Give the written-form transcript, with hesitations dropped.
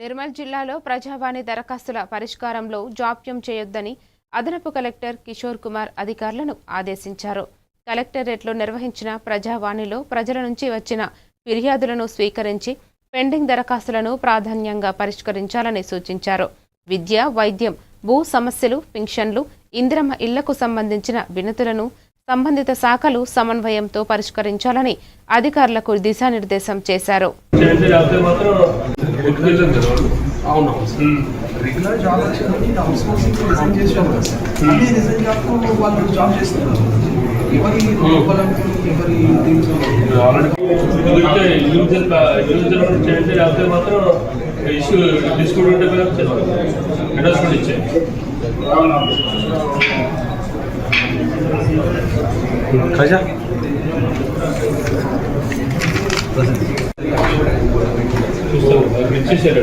నిర్మల్ జిల్లాలో ప్రజావాణి దరఖాస్తుల పరిష్కారంలో జాప్యం చేయొద్దని అదనపు కలెక్టర్ కిషోర్ కుమార్ అధికారులను ఆదేశించారు. కలెక్టరేట్లో నిర్వహించిన ప్రజావాణిలో ప్రజల నుంచి వచ్చిన ఫిర్యాదులను స్వీకరించి పెండింగ్ దరఖాస్తులను ప్రాధాన్యంగా పరిష్కరించాలని సూచించారు. విద్య, వైద్యం, భూ సమస్యలు, పింఛన్లు, ఇందిరమ్మ ఇళ్లకు సంబంధించిన వినతులను సంబంధిత శాఖలు సమన్వయంతో పరిష్కరించాలని అధికారులకు దిశానిర్దేశం చేశారు. ఇచ్చేసారు